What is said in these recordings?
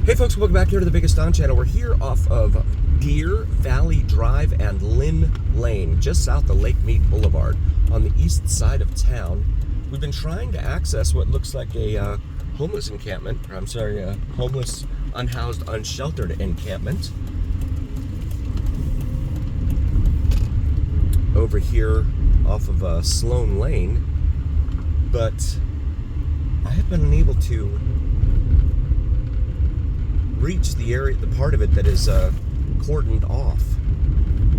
Hey folks, welcome back here to the Biggest On channel. We're here off of Deer Valley Drive and Lynn Lane, just south of Lake Mead Boulevard on the east side of town. We've been trying to access what looks like a homeless encampment, or I'm sorry, a homeless, unhoused, unsheltered encampment over here off of Sloan Lane, but I have been unable to reach the area, the part of it that is cordoned off.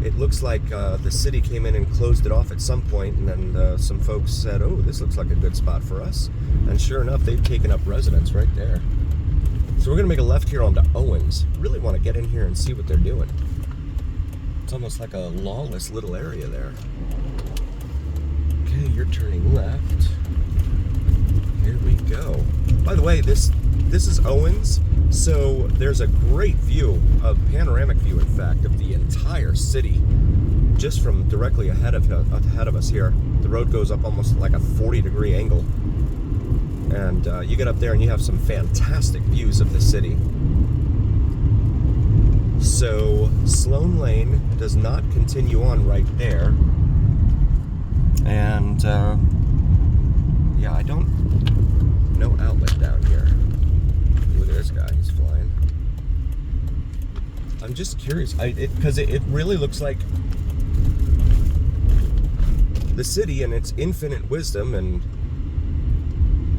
It looks like the city came in and closed it off at some point, and then some folks said, oh, this looks like a good spot for us. And sure enough, they've taken up residence right there. So we're going to make a left here onto Owens. Really want to get in here and see what they're doing. It's almost like a lawless little area there. Okay, you're turning left. Here we go. By the way, this is Owens, so there's a great view, a panoramic view, in fact, of the entire city, just from directly ahead of us here. The road goes up almost like a 40-degree angle, and you get up there and you have some fantastic views of the city. So Sloan Lane does not continue on right there, and yeah, I don't. No outlet down here. Look at this guy, he's flying. I'm just curious, because it really looks like the city in its infinite wisdom and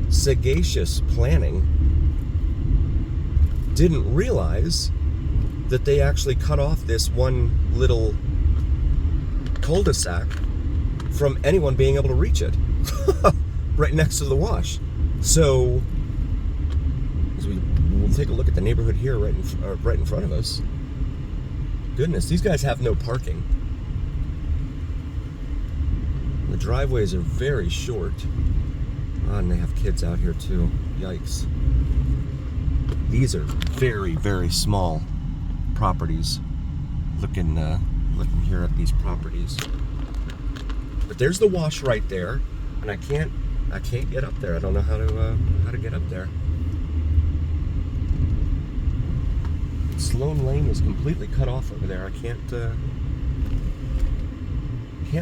sagacious planning didn't realize that they actually cut off this one little cul-de-sac from anyone being able to reach it. Right next to the wash. So, as we'll take a look at the neighborhood here right in front of us. Goodness, these guys have no parking. The driveways are very short. Oh, and they have kids out here too. Yikes. These are very, very small properties. Looking here at these properties. But there's the wash right there, and I can't get up there. I don't know how to get up there. Sloan Lane is completely cut off over there. I can't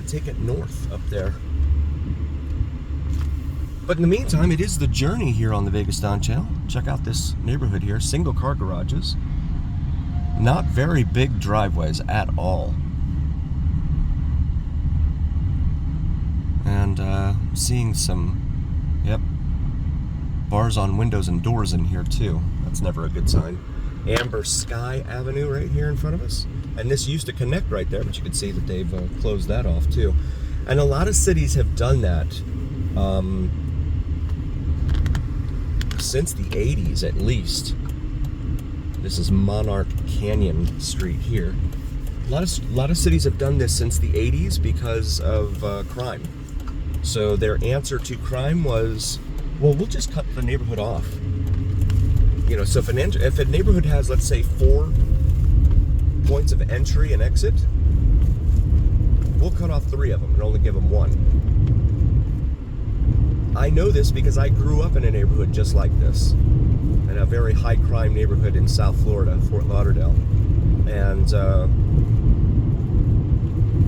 take it north up there. But in the meantime, it is the journey here on the Vegas Don channel. Check out this neighborhood here. Single car garages. Not very big driveways at all. And seeing some, yep, bars on windows and doors in here too. That's never a good sign. Amber Sky Avenue right here in front of us. And this used to connect right there, but you can see that they've closed that off too. And a lot of cities have done that since the 80s at least. This is Monarch Canyon Street here. A lot of cities have done this since the 80s because of crime. So their answer to crime was, well, we'll just cut the neighborhood off. You know, so if a neighborhood has, let's say, 4 points of entry and exit, we'll cut off 3 of them and only give them 1. I know this because I grew up in a neighborhood just like this, in a very high crime neighborhood in South Florida, Fort Lauderdale, and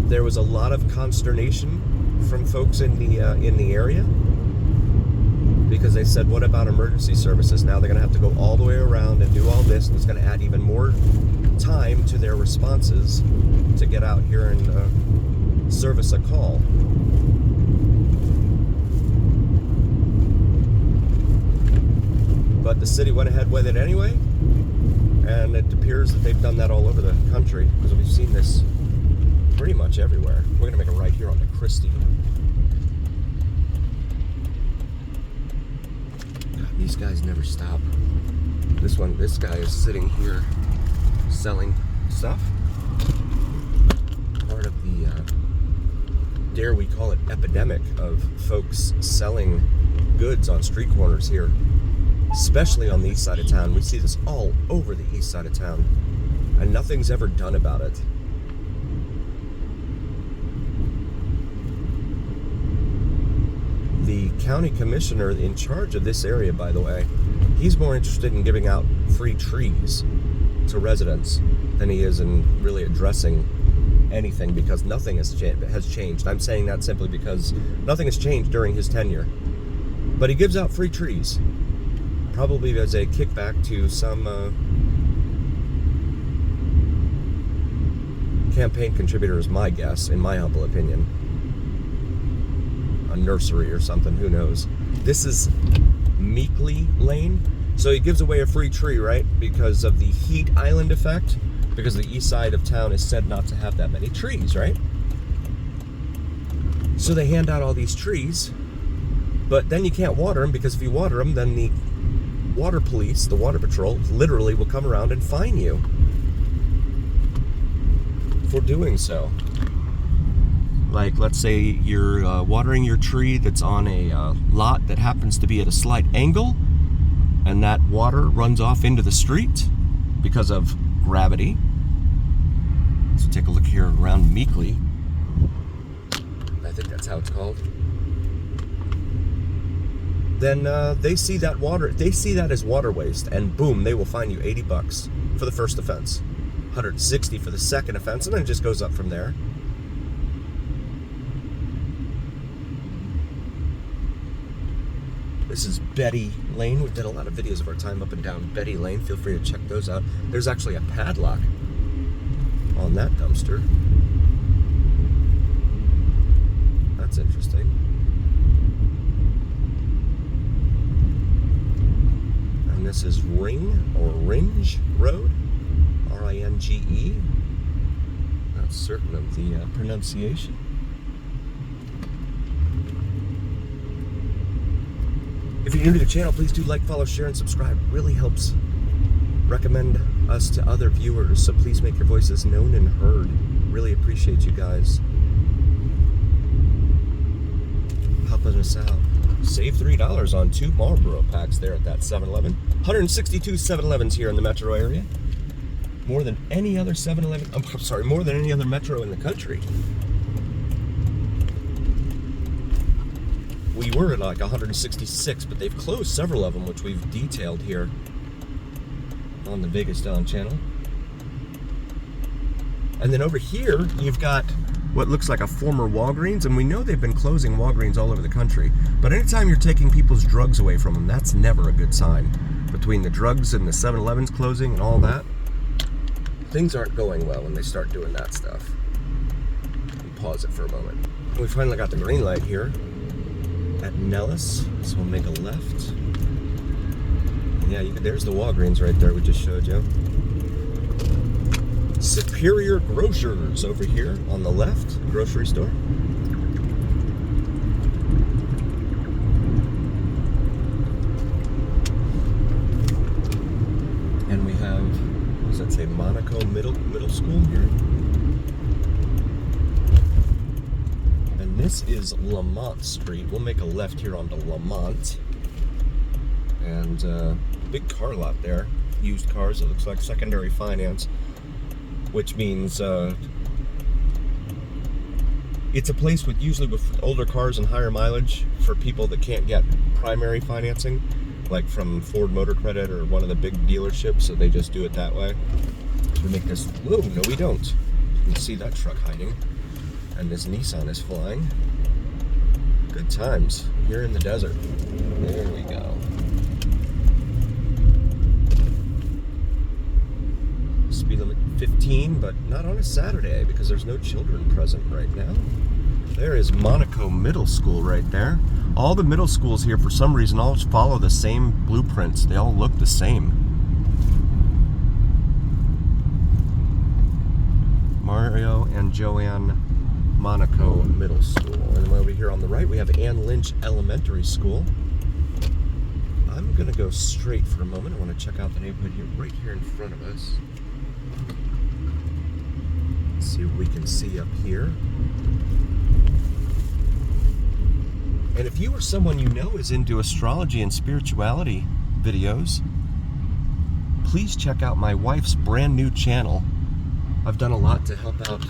there was a lot of consternation from folks in the area, because they said, what about emergency services? Now they're going to have to go all the way around and do all this, and it's going to add even more time to their responses to get out here and service a call. But the city went ahead with it anyway, and it appears that they've done that all over the country, because we've seen this pretty much everywhere. We're going to make a right here onto Christie. God, these guys never stop. This guy is sitting here selling stuff. Part of the, dare we call it, epidemic of folks selling goods on street corners here, especially on the east side of town. We see this all over the east side of town, and nothing's ever done about it. The county commissioner in charge of this area, by the way, He's more interested in giving out free trees to residents than he is in really addressing anything, because nothing has changed. I'm saying that simply because nothing has changed during his tenure. But he gives out free trees, probably as a kickback to some campaign contributor, is my guess, in my humble opinion. A nursery or something, who knows. This is Meekley Lane. So he gives away a free tree, right? Because of the heat island effect. Because the east side of town is said not to have that many trees, right? So they hand out all these trees, but then you can't water them, because if you water them, then the water police, the water patrol, literally will come around and fine you for doing so. Like, let's say you're watering your tree that's on a lot that happens to be at a slight angle, and that water runs off into the street because of gravity. So take a look here around Meekley. I think that's how it's called. Then they see that water, they see that as water waste, and boom, they will fine you $80 for the first offense, $160 for the second offense, and then it just goes up from there. This is Betty Lane. We did a lot of videos of our time up and down Betty Lane. Feel free to check those out. There's actually a padlock on that dumpster. That's interesting. And this is Ringe Road, R-I-N-G-E. Not certain of the pronunciation. If you're new to the channel, please do like, follow, share, and subscribe. It really helps recommend us to other viewers, so please make your voices known and heard. Really appreciate you guys helping us out. Save $3 on 2 Marlboro packs there at that 7-Eleven. 162 7-Elevens here in the metro area. More than any other 7-Eleven, I'm sorry, more than any other metro in the country. We were at like 166, but they've closed several of them, which we've detailed here on the Vegas Dawn channel. And then over here, you've got what looks like a former Walgreens, and we know they've been closing Walgreens all over the country. But anytime you're taking people's drugs away from them, that's never a good sign. Between the drugs and the 7-Elevens closing and all that, things aren't going well when they start doing that stuff. Pause it for a moment. We finally got the green light here at Nellis, so we'll make a left. Yeah, there's the Walgreens right there we just showed you. Superior Grocers over here on the left, grocery store. And we have, what does that say, Monaco Middle School here. And this is Lamont Street. We'll make a left here onto Lamont. And big car lot there. Used cars, it looks like secondary finance. Which means it's a place usually with older cars and higher mileage for people that can't get primary financing, like from Ford Motor Credit or one of the big dealerships, so they just do it that way. So we make this, whoa, no we don't. You can see that truck hiding, and this Nissan is flying. Good times here in the desert. There we go. Speed limit 15, but not on a Saturday because there's no children present right now. There is Monaco Middle School right there. All the middle schools here, for some reason, all follow the same blueprints. They all look the same. Mario and Joanne Monaco Middle School. And then over here on the right, we have Ann Lynch Elementary School. I'm gonna go straight for a moment. I want to check out the neighborhood here, right here in front of us. See what we can see up here. And if you or someone you know is into astrology and spirituality videos, please check out my wife's brand new channel. I've done a lot to help out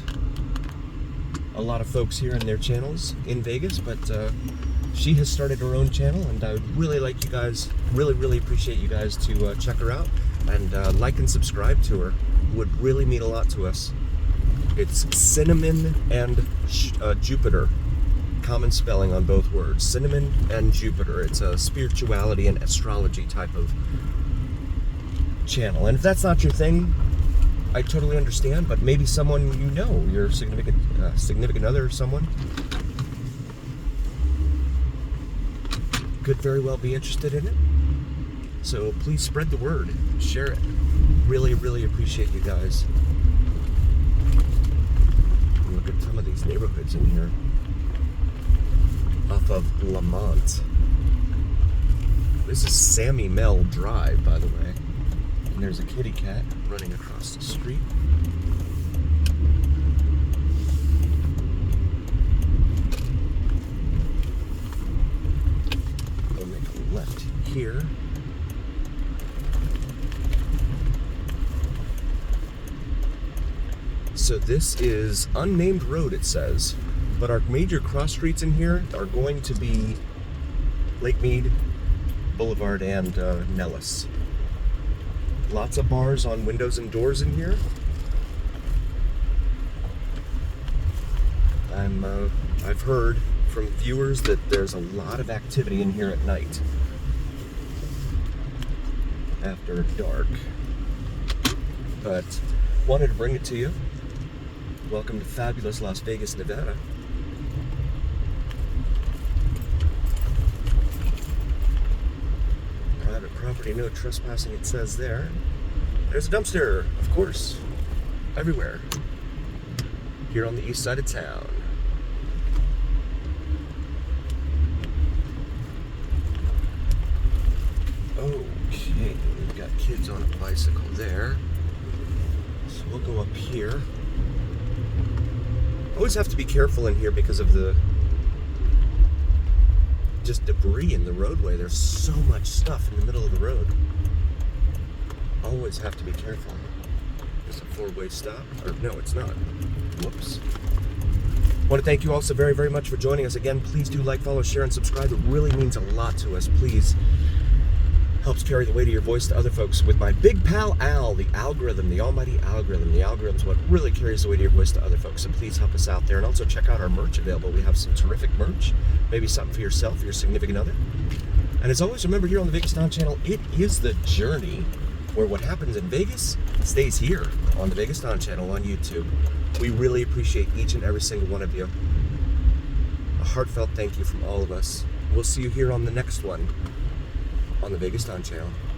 a lot of folks here in their channels in Vegas, but She has started her own channel, and I would really like you guys, really appreciate you guys to check her out and like and subscribe to her. Would really mean a lot to us. It's Cinnamon and Jupiter. Common spelling on both words. Cinnamon and Jupiter. It's a spirituality and astrology type of channel. And if that's not your thing, I totally understand, but maybe someone you know, your significant other or someone, could very well be interested in it. So please spread the word. Share it. Really appreciate you guys. Look at some of these neighborhoods in here. Off of Lamont. This is Sammy Mel Drive, by the way. And there's a kitty cat running across the street. We'll make a left here. So this is Unnamed Road, it says. But our major cross streets in here are going to be Lake Mead Boulevard and Nellis. Lots of bars on windows and doors in here. I've heard from viewers that there's a lot of activity in here at night after dark. But wanted to bring it to you. Welcome to fabulous Las Vegas, Nevada. Private property, no trespassing, it says there. There's a dumpster, of course, everywhere. Here on the east side of town. Okay, we've got kids on a bicycle there. So we'll go up here. Always have to be careful in here because of the just debris in the roadway. There's so much stuff in the middle of the road. Always have to be careful. There's a four-way stop. Or no, it's not. Whoops. I want to thank you all so very much for joining us. Again, please do like, follow, share, and subscribe. It really means a lot to us. Please. Helps carry the weight of your voice to other folks with my big pal Al, the algorithm, the almighty algorithm. The algorithm's what really carries the weight of your voice to other folks. So please help us out there. And also check out our merch available. We have some terrific merch. Maybe something for yourself or your significant other. And as always, remember here on the Vegas Don channel, it is the journey where what happens in Vegas stays here on the Vegas Don channel on YouTube. We really appreciate each and every single one of you. A heartfelt thank you from all of us. We'll see you here on the next one on the Vegas Don channel.